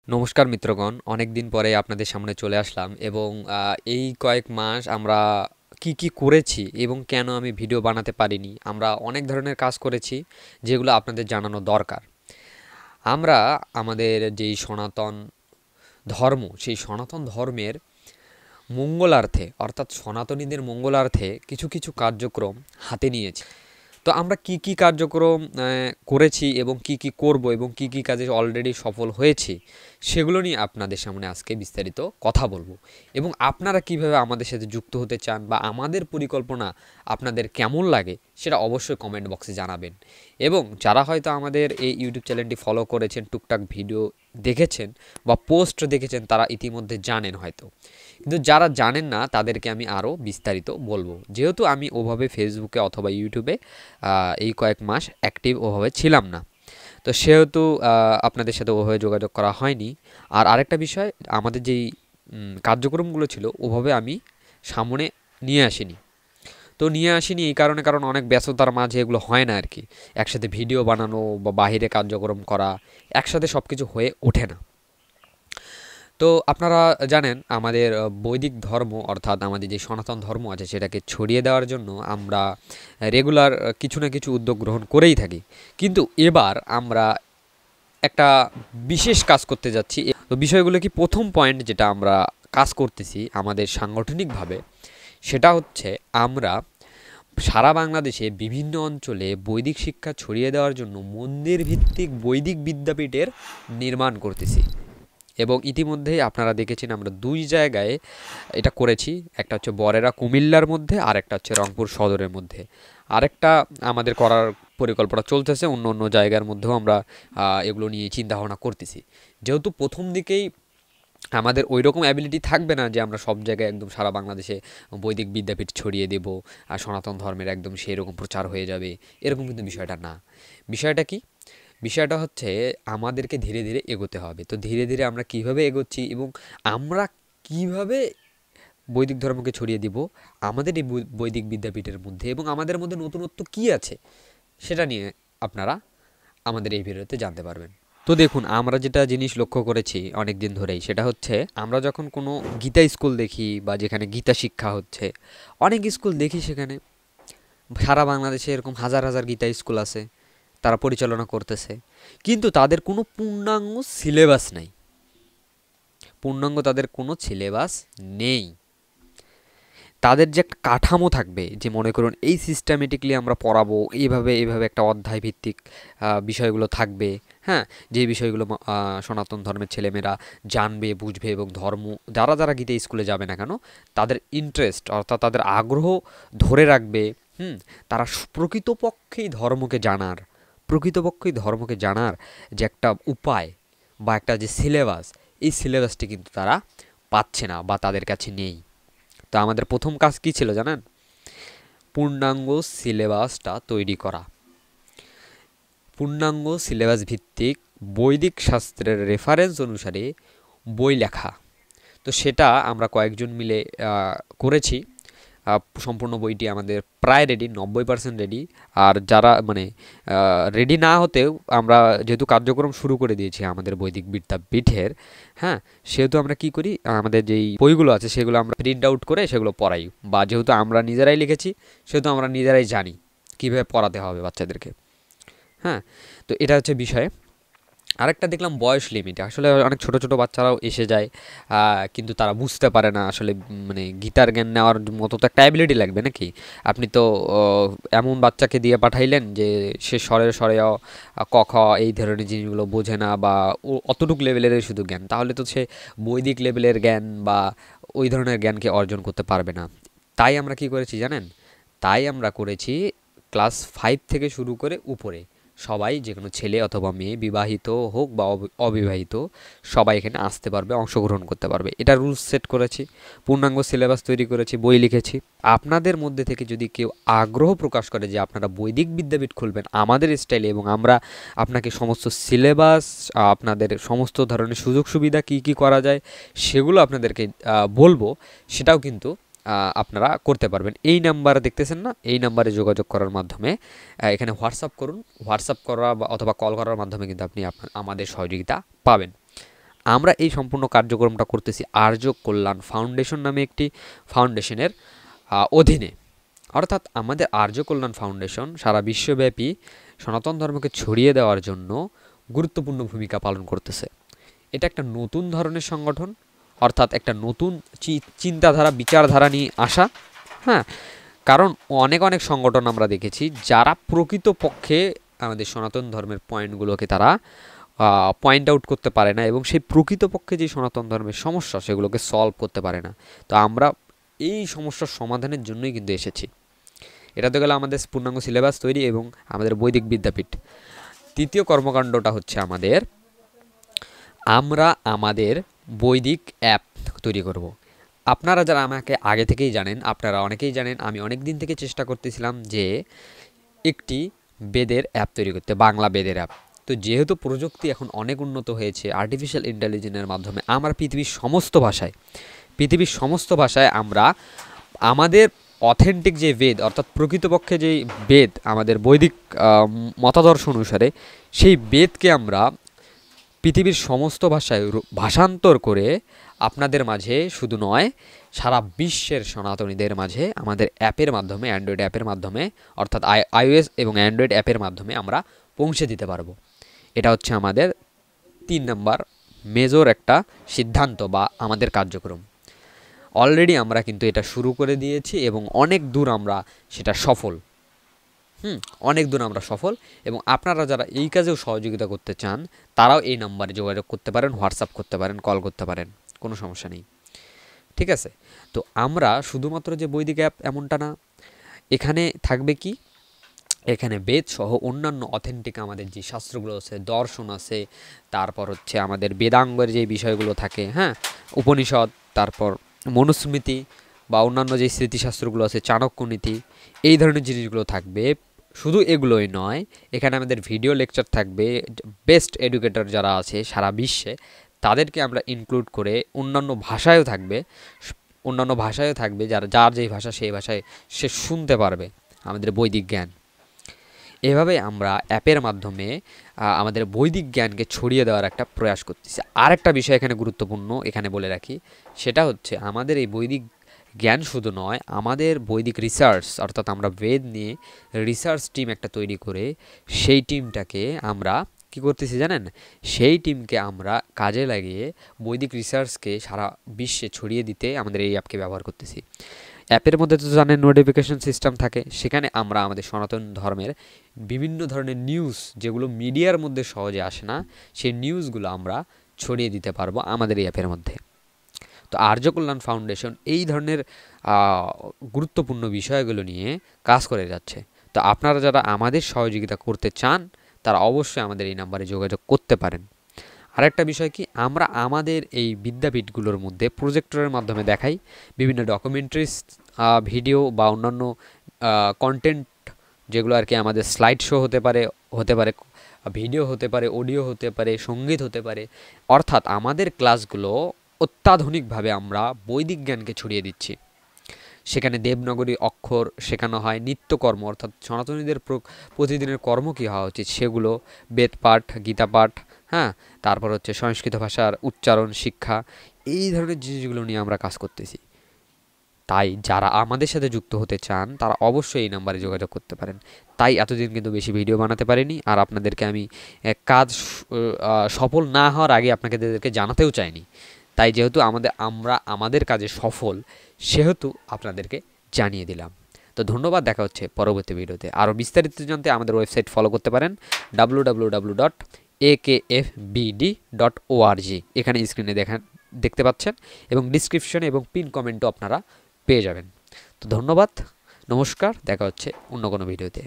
নমস্কার মিত্রগণ, অনেক দিন পরে আপনাদের সামনে চলে আসলাম এবং এই কয়েক মাস আমরা কি করেছি এবং কেন আমি ভিডিও বানাতে পারিনি। আমরা অনেক ধরনের কাজ করেছি যেগুলো আপনাদের জানানো দরকার। আমরা আমাদের যেই সনাতন ধর্ম, সেই সনাতন ধর্মের মঙ্গলার্থে অর্থাৎ সনাতনীদের মঙ্গলার্থে কিছু কিছু কার্যক্রম হাতে নিয়েছি। তো আমরা কি কার্যক্রম করেছি এবং কি করব এবং কি কাজে অলরেডি সফল হয়েছি, সেগুলো নিয়ে আপনাদের সামনে আজকে বিস্তারিত কথা বলবো। এবং আপনারা কিভাবে আমাদের সাথে যুক্ত হতে চান বা আমাদের পরিকল্পনা আপনাদের কেমন লাগে সেটা অবশ্যই কমেন্ট বক্সে জানাবেন। এবং যারা হয়তো আমাদের এই ইউটিউব চ্যানেলটি ফলো করেছেন, টুকটাক ভিডিও দেখেছেন বা পোস্ট দেখেছেন, তারা ইতিমধ্যে জানেন হয়তো। কিন্তু যারা জানেন না তাদেরকে আমি আরও বিস্তারিত বলবো, যেহেতু আমি ওভাবে ফেসবুকে অথবা ইউটিউবে এই কয়েক মাস অ্যাক্টিভ ওভাবে ছিলাম না। তো সেহেতু আপনাদের সাথে ওভাবে যোগাযোগ করা হয়নি। আর আরেকটা বিষয়, আমাদের যেই কার্যক্রমগুলো ছিল ওভাবে আমি সামনে নিয়ে আসিনি। তো নিয়ে আসিনি এই কারণে, কারণ অনেক ব্যস্ততার মাঝে এগুলো হয় না আর কি। একসাথে ভিডিও বানানো বা বাহিরে কার্যক্রম করা একসাথে সব কিছু হয়ে ওঠে না। তো আপনারা জানেন আমাদের বৈদিক ধর্ম অর্থাৎ আমাদের যে সনাতন ধর্ম আছে সেটাকে ছড়িয়ে দেওয়ার জন্য আমরা রেগুলার কিছু না কিছু উদ্যোগ গ্রহণ করেই থাকি। কিন্তু এবার আমরা একটা বিশেষ কাজ করতে যাচ্ছি। তো বিষয়গুলো কি, প্রথম পয়েন্ট যেটা আমরা কাজ করতেছি আমাদের সাংগঠনিকভাবে, সেটা হচ্ছে আমরা সারা বাংলাদেশে বিভিন্ন অঞ্চলে বৈদিক শিক্ষা ছড়িয়ে দেওয়ার জন্য মন্দির ভিত্তিক বৈদিক বিদ্যাপীঠের নির্মাণ করতেছি। এবং ইতিমধ্যেই আপনারা দেখেছেন আমরা দুই জায়গায় এটা করেছি। একটা হচ্ছে বরেরা কুমিল্লার মধ্যে, আর একটা হচ্ছে রংপুর সদরের মধ্যে। আরেকটা আমাদের করার পরিকল্পনা চলতেছে, অন্য অন্য জায়গার মধ্যেও আমরা এগুলো নিয়ে চিন্তাভাবনা করতেছি। যেহেতু প্রথম দিকেই আমাদের ওই রকম অ্যাবিলিটি থাকবে না যে আমরা সব জায়গায় একদম সারা বাংলাদেশে বৈদিক বিদ্যাপীঠ ছড়িয়ে দেব আর সনাতন ধর্মের একদম সেই রকম প্রচার হয়ে যাবে, এরকম কিন্তু বিষয়টা না। বিষয়টা কি, বিষয়টা হচ্ছে আমাদেরকে ধীরে ধীরে এগোতে হবে। তো ধীরে ধীরে আমরা কিভাবে এগোচ্ছি এবং আমরা কিভাবে বৈদিক ধর্মকে ছড়িয়ে দিব আমাদের এই বৈদিক বিদ্যাপীঠের মধ্যে, এবং আমাদের মধ্যে নতুনত্ব কি আছে সেটা নিয়ে আপনারা আমাদের এই ভিডিওতে জানতে পারবেন। তো দেখুন, আমরা যেটা জিনিস লক্ষ্য করেছি অনেক দিন ধরেই, সেটা হচ্ছে আমরা যখন কোনো গীতা স্কুল দেখি বা যেখানে গীতা শিক্ষা হচ্ছে, অনেক স্কুল দেখি সেখানে সারা বাংলাদেশে এরকম হাজার হাজার গীতা স্কুল আছে, তারা পরিচালনা করতেছে, কিন্তু তাদের কোনো পূর্ণাঙ্গ সিলেবাস নেই। তাদের কোনো সিলেবাস নেই। তাদের যে একটা কাঠামো থাকবে, যে মনে করুন এই সিস্টেমেটিকলি আমরা পড়াবো, এইভাবে এইভাবে একটা অধ্যায় ভিত্তিক বিষয়গুলো থাকবে। হ্যাঁ, যে বিষয়গুলো সনাতন ধর্মের ছেলেমেয়েরা জানবে, বুঝবে এবং ধর্ম যারা যারা গীতা স্কুলে যাবে না কেন তাদের ইন্টারেস্ট অর্থাৎ তাদের আগ্রহ ধরে রাখবে। তারা প্রকৃতপক্ষেই ধর্মকে জানার যে একটা উপায় বা একটা যে সিলেবাস, এই সিলেবাসটি কিন্তু তারা পাচ্ছে না বা তাদের কাছে নেই। তো আমাদের প্রথম কাজ কি ছিল জানেন? পূর্ণাঙ্গ সিলেবাসটা তৈরি করা, পূর্ণাঙ্গ সিলেবাস ভিত্তিক বৈদিক শাস্ত্রের রেফারেন্স অনুসারে বই লেখা। তো সেটা আমরা কয়েকজন মিলে করেছি। সম্পূর্ণ বইটি আমাদের প্রায় রেডি, 90% রেডি। আর যারা মানে রেডি না হতেও আমরা যেহেতু কার্যক্রম শুরু করে দিয়েছি আমাদের বৈদিক বিদ্যাপীঠের, হ্যাঁ, সেহেতু আমরা কি করি, আমাদের যেই বইগুলো আছে সেগুলো আমরা প্রিন্ট আউট করে সেগুলো পড়াই। বা যেহেতু আমরা নিজেরাই লিখেছি সেহেতু আমরা নিজেরাই জানি কীভাবে পড়াতে হবে বাচ্চাদেরকে। হ্যাঁ, তো এটা হচ্ছে বিষয়। আরেকটা দেখলাম বয়স লিমিট, আসলে অনেক ছোট ছোট বাচ্চারাও এসে যায়, কিন্তু তারা বুঝতে পারে না আসলে মানে গীতার জ্ঞান নেওয়ার মতো তো একটা অ্যাবিলিটি লাগবে নাকি। আপনি তো এমন বাচ্চাকে দিয়ে পাঠাইলেন যে সে স্বরে স্বরে ক খ এই ধরনের জিনিসগুলো বোঝে না বা অতটুক লেভেলের শুধু জ্ঞান, তাহলে তো সে বৈদিক লেভেলের জ্ঞান বা ওই ধরনের জ্ঞানকে অর্জন করতে পারবে না। তাই আমরা কি করেছি জানেন? তাই আমরা করেছি ক্লাস 5 থেকে শুরু করে উপরে সবাই, যে কোনো ছেলে অথবা মেয়ে, বিবাহিত হোক বা অবিবাহিত, সবাই এখানে আসতে পারবে, অংশগ্রহণ করতে পারবে। এটা রুলস সেট করেছি, পূর্ণাঙ্গ সিলেবাস তৈরি করেছি, বই লিখেছি। আপনাদের মধ্যে থেকে যদি কেউ আগ্রহ প্রকাশ করে যে আপনারা বৈদিক বিদ্যাপীঠ খুলবেন আমাদের স্টাইলে এবং আমরা আপনাকে সমস্ত সিলেবাস, আপনাদের সমস্ত ধরনের সুযোগ সুবিধা কি করা যায় সেগুলো আপনাদেরকে বলবো, সেটাও কিন্তু আপনারা করতে পারবেন। এই নাম্বার দেখতেছেন না, এই নাম্বারে যোগাযোগ করার মাধ্যমে এখানে হোয়াটসঅ্যাপ করুন। হোয়াটসঅ্যাপ করা বা অথবা কল করার মাধ্যমে কিন্তু আপনি আমাদের সহযোগিতা পাবেন। আমরা এই সম্পূর্ণ কার্যক্রমটা করতেছি আর্য কল্যাণ ফাউন্ডেশন নামে একটি ফাউন্ডেশনের অধীনে। অর্থাৎ আমাদের আর্য কল্যাণ ফাউন্ডেশন সারা বিশ্বব্যাপী সনাতন ধর্মকে ছড়িয়ে দেওয়ার জন্য গুরুত্বপূর্ণ ভূমিকা পালন করতেছে। এটা একটা নতুন ধরনের সংগঠন, অর্থাৎ একটা নতুন চিন্তাধারা বিচারধারা নিয়ে আসা। হ্যাঁ, কারণ অনেক অনেক সংগঠন আমরা দেখেছি যারা প্রকৃতপক্ষে আমাদের সনাতন ধর্মের পয়েন্টগুলোকে তারা পয়েন্ট আউট করতে পারে না এবং সেই প্রকৃতপক্ষে যে সনাতন ধর্মের সমস্যা সেগুলোকে সলভ করতে পারে না। তো আমরা এই সমস্যার সমাধানের জন্যই কিন্তু এসেছি। এটা তো গেল আমাদের পূর্ণাঙ্গ সিলেবাস তৈরি এবং আমাদের বৈদিক বিদ্যাপীঠ। তৃতীয় কর্মকাণ্ডটা হচ্ছে আমরা আমাদের বৈদিক অ্যাপ তৈরি করব। আপনারা যারা আমাকে আগে থেকেই জানেন, আপনারা অনেকেই জানেন, আমি অনেক দিন থেকে চেষ্টা করতেছিলাম যে একটি বেদের অ্যাপ তৈরি করতে, বাংলা বেদের অ্যাপ। তো যেহেতু প্রযুক্তি এখন অনেক উন্নত হয়েছে, আর্টিফিশিয়াল ইন্টেলিজেন্সের মাধ্যমে আমরা পৃথিবীর সমস্ত ভাষায় আমরা আমাদের অথেন্টিক যে বেদ, অর্থাৎ প্রকৃতপক্ষে যেই বেদ আমাদের বৈদিক মতাদর্শ অনুসারে, সেই বেদকে আমরা পৃথিবীর সমস্ত ভাষায় ভাষান্তর করে আপনাদের মাঝে শুধু নয়, সারা বিশ্বের সনাতনীদের মাঝে আমাদের অ্যাপের মাধ্যমে, অ্যান্ড্রয়েড অ্যাপের মাধ্যমে, অর্থাৎ iOS এবং অ্যান্ড্রয়েড অ্যাপের মাধ্যমে আমরা পৌঁছে দিতে পারবো। এটা হচ্ছে আমাদের 3 নাম্বার মেজর একটা সিদ্ধান্ত বা আমাদের কার্যক্রম। অলরেডি আমরা কিন্তু এটা শুরু করে দিয়েছি এবং অনেক দূর আমরা সেটা সফল। অনেক দূর আমরা সফল। এবং আপনারা যারা এই কাজেও সহযোগিতা করতে চান তারাও এই নাম্বারে যোগাযোগ করতে পারেন, হোয়াটসঅ্যাপ করতে পারেন, কল করতে পারেন, কোনো সমস্যা নেই। ঠিক আছে? তো আমরা শুধুমাত্র যে বৈদিক অ্যাপ এমনটা না, এখানে থাকবে কি, এখানে বেদ সহ অন্যান্য অথেন্টিক আমাদের যে শাস্ত্রগুলো আছে, দর্শন আছে, তারপর হচ্ছে আমাদের বেদাঙ্গের যে বিষয়গুলো থাকে, হ্যাঁ, উপনিষদ, তারপর মনুস্মৃতি বা অন্যান্য যে স্মৃতিশাস্ত্রগুলো আছে, চাণক্য নীতি, এই ধরনের জিনিসগুলো থাকবে। শুধু এগুলোই নয়, এখানে আমাদের ভিডিও লেকচার থাকবে। বেস্ট এডুকেটর যারা আছে সারা বিশ্বে তাদেরকে আমরা ইনক্লুড করে অন্যান্য ভাষায়ও থাকবে, যার যেই ভাষা সেই ভাষায় সে শুনতে পারবে আমাদের বৈদিক জ্ঞান। এভাবে আমরা অ্যাপের মাধ্যমে আমাদের বৈদিক জ্ঞানকে ছড়িয়ে দেওয়ার একটা প্রয়াস করতেছি। আর একটা বিষয় এখানে গুরুত্বপূর্ণ এখানে বলে রাখি, সেটা হচ্ছে আমাদের এই বৈদিক জ্ঞান শুধু নয়, আমাদের বৈদিক রিসার্চ, অর্থাৎ আমরা বেদ নিয়ে রিসার্চ টিম একটা তৈরি করে সেই টিমটাকে আমরা কী করতেছি জানেন, সেই টিমকে আমরা কাজে লাগিয়ে বৈদিক রিসার্চকে সারা বিশ্বে ছড়িয়ে দিতে আমাদের এই অ্যাপকে ব্যবহার করতেছি। অ্যাপের মধ্যে তো জানেন নোটিফিকেশন সিস্টেম থাকে, সেখানে আমরা আমাদের সনাতন ধর্মের বিভিন্ন ধরনের নিউজ যেগুলো মিডিয়ার মধ্যে সহজে আসে না, সেই নিউজগুলো আমরা ছড়িয়ে দিতে পারবো আমাদের এই অ্যাপের মধ্যে। তো আর্য কল্যাণ ফাউন্ডেশন এই ধরনের গুরুত্বপূর্ণ বিষয়গুলো নিয়ে কাজ করে যাচ্ছে। তো আপনারা যারা আমাদের সহযোগিতা করতে চান তারা অবশ্যই আমাদের এই নাম্বারে যোগাযোগ করতে পারেন। আরেকটা বিষয় কি, আমরা আমাদের এই বিদ্যাপীঠগুলোর মধ্যে প্রজেক্টরের মাধ্যমে দেখাই বিভিন্ন ডকুমেন্টারিজ, ভিডিও বা অন্যান্য কন্টেন্ট, যেগুলো আর কি আমাদের স্লাইড শো হতে পারে ভিডিও হতে পারে, অডিও হতে পারে, সঙ্গীত হতে পারে। অর্থাৎ আমাদের ক্লাসগুলো অত্যাধুনিকভাবে আমরা বৈদিক জ্ঞানকে ছড়িয়ে দিচ্ছি। সেখানে দেবনাগরী অক্ষর শেখানো হয়, নিত্যকর্ম, অর্থাৎ সনাতনীদের প্রতিদিনের কর্ম কী হওয়া উচিত সেগুলো, বেদ পাঠ, গীতা পাঠ, হ্যাঁ, তারপর হচ্ছে সংস্কৃত ভাষার উচ্চারণ শিক্ষা, এই ধরনের জিনিসগুলো নিয়ে আমরা কাজ করতেছি। তাই যারা আমাদের সাথে যুক্ত হতে চান তারা অবশ্যই এই নাম্বারে যোগাযোগ করতে পারেন। তাই এতদিন কিন্তু বেশি ভিডিও বানাতে পারিনি, আর আপনাদেরকে আমি কাজ সফল না হওয়ার আগে আপনাদেরকে জানাতেও চাইনি। তাই যেহেতু আমরা আমাদের কাজে সফল, সেহেতু আপনাদেরকে জানিয়ে দিলাম। তো ধন্যবাদ, দেখা হচ্ছে পরবর্তী ভিডিওতে। আরও বিস্তারিত জানতে আমাদের ওয়েবসাইট ফলো করতে পারেন www.akfbd.org। এখানে স্ক্রিনে দেখতে পাচ্ছেন এবং ডিসক্রিপশনে এবং পিন কমেন্টও আপনারা পেয়ে যাবেন। তো ধন্যবাদ, নমস্কার, দেখা হচ্ছে অন্য কোনো ভিডিওতে।